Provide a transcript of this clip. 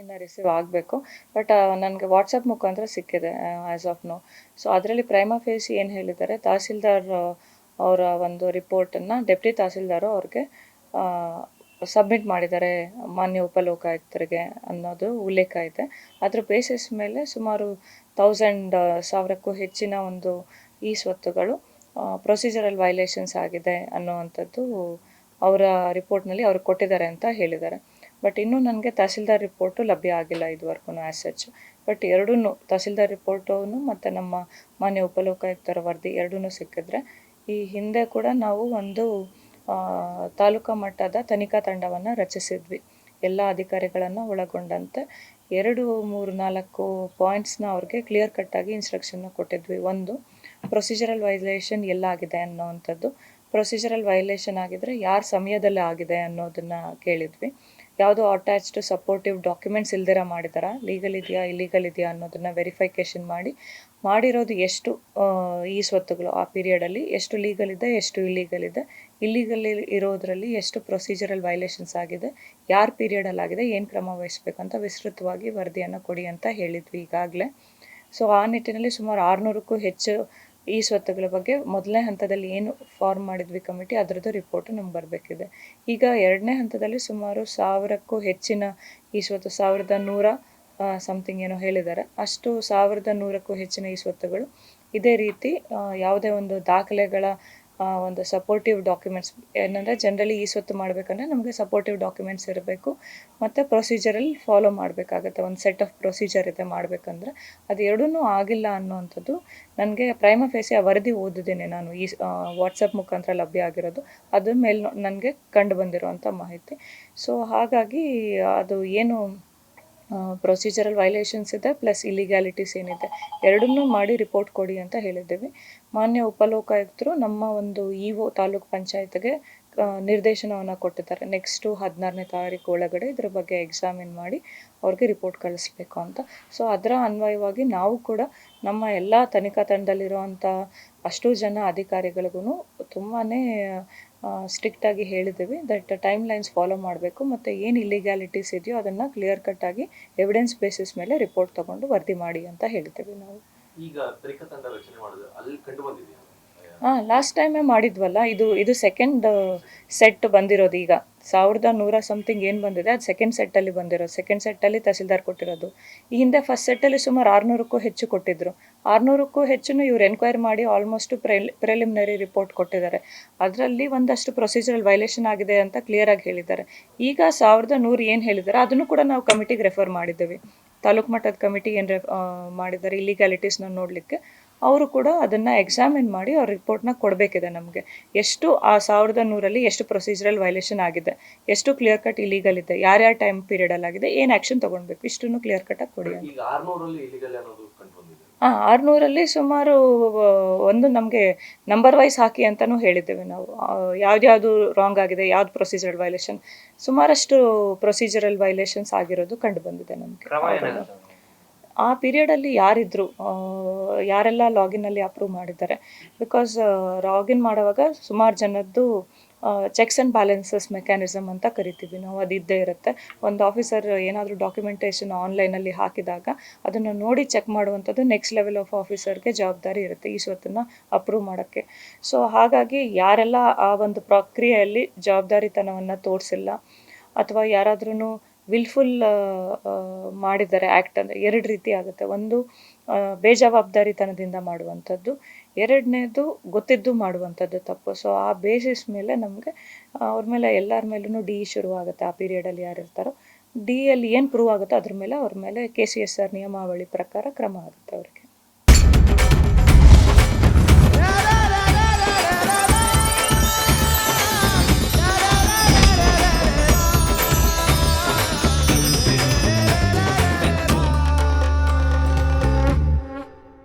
ಇನ್ನು ರಿಸೀವ್ ಆಗಬೇಕು. ಬಟ್ ನನಗೆ ವಾಟ್ಸಪ್ ಮುಖಾಂತರ ಸಿಕ್ಕಿದೆ ಆ್ಯಸ್ ಆಫ್ ನೋ. ಸೊ ಅದರಲ್ಲಿ ಪ್ರೈಮಾ ಫೇಸಿ ಏನು ಹೇಳಿದ್ದಾರೆ, ತಹಸೀಲ್ದಾರ್ ಅವರ ಒಂದು ರಿಪೋರ್ಟನ್ನು ಡೆಪ್ಟಿ ತಹಸೀಲ್ದಾರು ಅವ್ರಿಗೆ ಸಬ್ಮಿಟ್ ಮಾಡಿದ್ದಾರೆ ಮಾನ್ಯ ಉಪಲೋಕಾಯುಕ್ತರಿಗೆ ಅನ್ನೋದು ಉಲ್ಲೇಖ ಇದೆ. ಅದರ ಬೇಸಿಸ್ ಮೇಲೆ ಸುಮಾರು 1000 ಹೆಚ್ಚಿನ ಒಂದು ಈ ಸ್ವತ್ತುಗಳು ಪ್ರೊಸೀಜರಲ್ ವೈಲೇಷನ್ಸ್ ಆಗಿದೆ ಅನ್ನುವಂಥದ್ದು ಅವರ ರಿಪೋರ್ಟ್ನಲ್ಲಿ ಅವ್ರಿಗೆ ಕೊಟ್ಟಿದ್ದಾರೆ ಅಂತ ಹೇಳಿದ್ದಾರೆ. ಬಟ್ ಇನ್ನೂ ನನಗೆ ತಹಸೀಲ್ದಾರ್ ರಿಪೋರ್ಟು ಲಭ್ಯ ಆಗಿಲ್ಲ ಇದುವರೆಗೂ ಆ್ಯಸ್ ಸಚ್. ಬಟ್ ಎರಡೂ ತಹಸೀಲ್ದಾರ್ ರಿಪೋರ್ಟೂ ಮತ್ತು ನಮ್ಮ ಮಾನ್ಯ ಉಪಲೋಕಾಯುಕ್ತರ ವರದಿ ಎರಡೂ ಸಿಕ್ಕಿದ್ರೆ, ಈ ಹಿಂದೆ ಕೂಡ ನಾವು ಒಂದು ತಾಲೂಕಾ ಮಟ್ಟದ ತನಿಖಾ ತಂಡವನ್ನು ರಚಿಸಿದ್ವಿ. ಎಲ್ಲ ಅಧಿಕಾರಿಗಳನ್ನು ಒಳಗೊಂಡಂತೆ 2, 3, 4 ಪಾಯಿಂಟ್ಸ್ನ ಅವ್ರಿಗೆ ಕ್ಲಿಯರ್ ಕಟ್ಟಾಗಿ ಇನ್ಸ್ಟ್ರಕ್ಷನ್ನ ಕೊಟ್ಟಿದ್ವಿ. ಒಂದು, ಪ್ರೊಸೀಜರಲ್ ವೈಲೇಷನ್ ಎಲ್ಲಾಗಿದೆ ಅನ್ನೋವಂಥದ್ದು. ಪ್ರೊಸೀಜರಲ್ ವೈಲೇಷನ್ ಆಗಿದ್ದರೆ ಯಾರ ಸಮಯದಲ್ಲಿ ಆಗಿದೆ ಅನ್ನೋದನ್ನು ಕೇಳಿದ್ವಿ. ಯಾವುದೋ ಅಟ್ಯಾಚ್ಡ್ ಸಪೋರ್ಟಿವ್ ಡಾಕ್ಯುಮೆಂಟ್ಸ್ ಇಲ್ದಿರ ಮಾಡಿದಾರಾ, ಲೀಗಲ್ ಇದೆಯಾ ಇಲ್ಲೀಗಲ್ ಇದೆಯಾ ಅನ್ನೋದನ್ನು ವೆರಿಫಿಕೇಷನ್ ಮಾಡಿರೋದು ಎಷ್ಟು ಈ ಸ್ವತ್ತುಗಳು ಆ ಪೀರಿಯಡಲ್ಲಿ ಎಷ್ಟು ಲೀಗಲ್ ಇದೆ, ಎಷ್ಟು ಇಲ್ಲೀಗಲ್ ಇದೆ, ಇಲ್ಲೀಗಲ್ ಇರೋದರಲ್ಲಿ ಎಷ್ಟು ಪ್ರೊಸೀಜರಲ್ ವೈಲೇಷನ್ಸ್ ಆಗಿದೆ, ಯಾರ ಪೀರಿಯಡಲ್ಲಿ ಆಗಿದೆ, ಏನು ಕ್ರಮ ವಹಿಸಬೇಕಂತ ವಿಸ್ತೃತವಾಗಿ ವರದಿಯನ್ನು ಕೊಡಿ ಅಂತ ಹೇಳಿದ್ವಿ ಈಗಾಗಲೇ. ಸೊ ಆ ನಿಟ್ಟಿನಲ್ಲಿ ಸುಮಾರು 600ಕ್ಕೂ ಹೆಚ್ಚು ಈ ಸ್ವತ್ತುಗಳ ಬಗ್ಗೆ ಮೊದಲನೇ ಹಂತದಲ್ಲಿ ಏನು ಫಾರ್ಮ್ ಮಾಡಿದ್ವಿ ಕಮಿಟಿ, ಅದರದ್ದು ರಿಪೋರ್ಟು ನಮ್ಗೆ ಬರಬೇಕಿದೆ. ಈಗ ಎರಡನೇ ಹಂತದಲ್ಲಿ ಸುಮಾರು 1000ಕ್ಕೂ ಹೆಚ್ಚಿನ ಈ ಸ್ವತ್ತು, 1100 ಸಮಥಿಂಗ್ ಏನೋ ಹೇಳಿದ್ದಾರೆ, ಅಷ್ಟು 1100ಕ್ಕೂ ಹೆಚ್ಚಿನ ಈ ಸ್ವತ್ತುಗಳು ಇದೇ ರೀತಿ ಯಾವುದೇ ಒಂದು ದಾಖಲೆಗಳ ಒಂದು ಸಪೋರ್ಟಿವ್ ಡಾಕ್ಯುಮೆಂಟ್ಸ್ ಏನಂದರೆ, ಜನರಲಿ ಈ ಸ್ವತ್ತು ಮಾಡಬೇಕಂದ್ರೆ ನಮಗೆ ಸಪೋರ್ಟಿವ್ ಡಾಕ್ಯುಮೆಂಟ್ಸ್ ಇರಬೇಕು ಮತ್ತು ಪ್ರೊಸೀಜರಲ್ಲಿ ಫಾಲೋ ಮಾಡಬೇಕಾಗತ್ತೆ. ಒಂದು ಸೆಟ್ ಆಫ್ ಪ್ರೊಸೀಜರ್ ಇದೆ ಮಾಡಬೇಕಂದ್ರೆ, ಅದು ಎರಡೂ ಆಗಿಲ್ಲ ಅನ್ನೋವಂಥದ್ದು ನನಗೆ ಪ್ರೈಮಾ ಫೇಸಿ ಆ ವರದಿ ಓದಿದ್ದೇನೆ ನಾನು, ಈ ವಾಟ್ಸಪ್ ಮುಖಾಂತರ ಲಭ್ಯ ಆಗಿರೋದು, ಅದ್ರ ಮೇಲೆ ನನಗೆ ಕಂಡು ಬಂದಿರೋವಂಥ ಮಾಹಿತಿ. ಸೊ ಹಾಗಾಗಿ ಅದು ಏನು ಪ್ರೊಸೀಜರಲ್ ವೈಲೇಷನ್ಸ್ ಇದೆ ಪ್ಲಸ್ ಇಲ್ಲಿಗ್ಯಾಲಿಟೀಸ್ ಏನಿದೆ ಎರಡನ್ನೂ ಮಾಡಿ ರಿಪೋರ್ಟ್ ಕೊಡಿ ಅಂತ ಹೇಳಿದ್ದೀವಿ. ಮಾನ್ಯ ಉಪಲೋಕಾಯುಕ್ತರು ನಮ್ಮ ಒಂದು ಇಒ ತಾಲೂಕು ಪಂಚಾಯತ್ಗೆ ನಿರ್ದೇಶನವನ್ನು ಕೊಟ್ಟಿದ್ದಾರೆ. ನೆಕ್ಸ್ಟು 16ನೇ ತಾರೀಕು ಒಳಗಡೆ ಇದ್ರ ಬಗ್ಗೆ ಎಕ್ಸಾಮಿನ್ ಮಾಡಿ ಅವ್ರಿಗೆ ರಿಪೋರ್ಟ್ ಕಳಿಸ್ಬೇಕು ಅಂತ. ಸೊ ಅದರ ಅನ್ವಯವಾಗಿ ನಾವು ಕೂಡ ನಮ್ಮ ಎಲ್ಲ ತನಿಖಾ ತಂಡದಲ್ಲಿರುವಂಥ ಅಷ್ಟು ಜನ ಅಧಿಕಾರಿಗಳಿಗೂ ತುಂಬಾ ಸ್ಟ್ರಿಕ್ಟಾಗಿ ಹೇಳಿದ್ದೀವಿ ದಟ್ ಟೈಮ್ ಲೈನ್ಸ್ ಫಾಲೋ ಮಾಡಬೇಕು ಮತ್ತು ಏನು ಇಲ್ಲಿಗ್ಯಾಲಿಟೀಸ್ ಇದೆಯೋ ಅದನ್ನು ಕ್ಲಿಯರ್ ಕಟ್ಟಾಗಿ ಎವಿಡೆನ್ಸ್ ಬೇಸಿಸ್ ಮೇಲೆ ರಿಪೋರ್ಟ್ ತೊಗೊಂಡು ವರದಿ ಮಾಡಿ ಅಂತ ಹೇಳ್ತೀವಿ ನಾವು. ಈಗ ತನಿಖಾ ತಂಡ ರಚನೆ ಮಾಡೋದು ಅಲ್ಲಿ ಕಂಡು ಬಂದಿದೆಯಾ? ಲಾಸ್ಟ್ ಟೈಮೇ ಮಾಡಿದ್ವಲ್ಲ, ಇದು ಸೆಕೆಂಡ್ ಸೆಟ್ ಬಂದಿರೋದು. ಈಗ 1100 ಸಮಥಿಂಗ್ ಏನು ಬಂದಿದೆ ಅದು ಸೆಕೆಂಡ್ ಸೆಟ್ಟಲ್ಲಿ ಬಂದಿರೋದು. ಸೆಕೆಂಡ್ ಸೆಟ್ಟಲ್ಲಿ ತಹಸೀಲ್ದಾರ್ ಕೊಟ್ಟಿರೋದು. ಈ ಹಿಂದೆ ಫಸ್ಟ್ ಸೆಟ್ಟಲ್ಲಿ ಸುಮಾರು 600ಕ್ಕೂ ಹೆಚ್ಚು ಕೊಟ್ಟಿದ್ದರು. 600ಕ್ಕೂ ಹೆಚ್ಚು ಇವ್ರು ಎನ್ಕ್ವೈರಿ ಮಾಡಿ ಆಲ್ಮೋಸ್ಟ್ ಪ್ರಿಲಿಮಿನರಿ ರಿಪೋರ್ಟ್ ಕೊಟ್ಟಿದ್ದಾರೆ. ಅದರಲ್ಲಿ ಒಂದಷ್ಟು ಪ್ರೊಸೀಜರಲ್ ವೈಲೇಷನ್ ಆಗಿದೆ ಅಂತ ಕ್ಲಿಯರಾಗಿ ಹೇಳಿದ್ದಾರೆ. ಈಗ 1100 ಏನು ಹೇಳಿದ್ದಾರೆ ಅದನ್ನು ಕೂಡ ನಾವು ಕಮಿಟಿಗೆ ರೆಫರ್ ಮಾಡಿದ್ದೀವಿ. ತಾಲೂಕು ಮಟ್ಟದ ಕಮಿಟಿ ಏನು ಮಾಡಿದ್ದಾರೆ ಇಲ್ಲಿಗ್ಯಾಲಿಟೀಸ್ನ ನೋಡಲಿಕ್ಕೆ, ಅವರು ಕೂಡ ಅದನ್ನು ಎಕ್ಸಾಮಿನ್ ಮಾಡಿ ಅವ್ರ ರಿಪೋರ್ಟ್ನ ಕೊಡಬೇಕಿದೆ ನಮಗೆ. ಎಷ್ಟು ಆ 1100ರಲ್ಲಿ ಎಷ್ಟು ಪ್ರೊಸೀಜರಲ್ ವೈಲೇಷನ್ ಆಗಿದೆ, ಎಷ್ಟು ಕ್ಲಿಯರ್ ಕಟ್ ಇಲೀಗಲ್ ಇದೆ, ಯಾರ್ಯಾರ ಟೈಮ್ ಪೀರಿಯಡಲ್ಲಿ ಆಗಿದೆ, ಏನು ಆ್ಯಕ್ಷನ್ ತೊಗೊಳ್ಬೇಕು, ಇಷ್ಟನ್ನು ಕ್ಲಿಯರ್ ಕಟ್ಟಾಗಿ ಕೊಡಿ ಅಂತ. 600ರಲ್ಲಿ ಸುಮಾರು ಒಂದು ನಮಗೆ ನಂಬರ್ ವೈಸ್ ಹಾಕಿ ಅಂತಲೂ ಹೇಳಿದ್ದೇವೆ ನಾವು. ಯಾವ್ದು ರಾಂಗ್ ಆಗಿದೆ, ಯಾವ್ದು ಪ್ರೊಸೀಜರಲ್ ವೈಲೇಷನ್, ಸುಮಾರಷ್ಟು ಪ್ರೊಸೀಜರಲ್ ವೈಲೇಷನ್ಸ್ ಆಗಿರೋದು ಕಂಡು ಬಂದಿದೆ ನಮಗೆ. ಆ ಪೀರಿಯಡಲ್ಲಿ ಯಾರಿದ್ರು, ಯಾರೆಲ್ಲ ಲಾಗಿನ್ನಲ್ಲಿ ಅಪ್ರೂವ್ ಮಾಡಿದ್ದಾರೆ, ಬಿಕಾಸ್ ಲಾಗಿನ್ ಮಾಡುವಾಗ ಸುಮಾರು ಜನದ್ದು ಚೆಕ್ಸ್ ಆ್ಯಂಡ್ ಬ್ಯಾಲೆನ್ಸಸ್ ಮೆಕ್ಯಾನಿಸಮ್ ಅಂತ ಕರಿತೀವಿ ನಾವು, ಅದು ಇದ್ದೇ ಇರುತ್ತೆ. ಒಂದು ಆಫೀಸರ್ ಏನಾದರೂ ಡಾಕ್ಯುಮೆಂಟೇಷನ್ ಆನ್ಲೈನಲ್ಲಿ ಹಾಕಿದಾಗ ಅದನ್ನು ನೋಡಿ ಚೆಕ್ ಮಾಡುವಂಥದ್ದು ನೆಕ್ಸ್ಟ್ ಲೆವೆಲ್ ಆಫ್ ಆಫೀಸರ್ಗೆ ಜವಾಬ್ದಾರಿ ಇರುತ್ತೆ ಈ ಸ್ವತ್ತನ್ನು ಅಪ್ರೂವ್ ಮಾಡೋಕ್ಕೆ. ಸೊ ಹಾಗಾಗಿ ಯಾರೆಲ್ಲ ಆ ಒಂದು ಪ್ರಕ್ರಿಯೆಯಲ್ಲಿ ಜವಾಬ್ದಾರಿತನವನ್ನು ತೋರಿಸಿಲ್ಲ ಅಥವಾ ಯಾರಾದ್ರೂ ವಿಲ್ಫುಲ್ ಮಾಡಿದ್ದಾರೆ ಆ್ಯಕ್ಟ್ ಅಂದರೆ 2 ರೀತಿ ಆಗುತ್ತೆ. ಒಂದು ಬೇಜವಾಬ್ದಾರಿತನದಿಂದ ಮಾಡುವಂಥದ್ದು, ಎರಡನೇದು ಗೊತ್ತಿದ್ದು ಮಾಡುವಂಥದ್ದು ತಪ್ಪು. ಸೊ ಆ ಬೇಸಿಸ್ ಮೇಲೆ ನಮಗೆ ಅವ್ರ ಮೇಲೆ ಎಲ್ಲರ ಮೇಲೂ ಡಿ ಶುರುವಾಗುತ್ತೆ. ಆ ಪೀರಿಯಡಲ್ಲಿ ಯಾರು ಇರ್ತಾರೋ ಡಿಯಲ್ಲಿ ಏನು ಪ್ರೂವ್ ಆಗುತ್ತೋ ಅದ್ರ ಮೇಲೆ ಅವ್ರ ಮೇಲೆ KCSR ನಿಯಮಾವಳಿ ಪ್ರಕಾರ ಕ್ರಮ ಆಗುತ್ತೆ ಅವರಿಗೆ.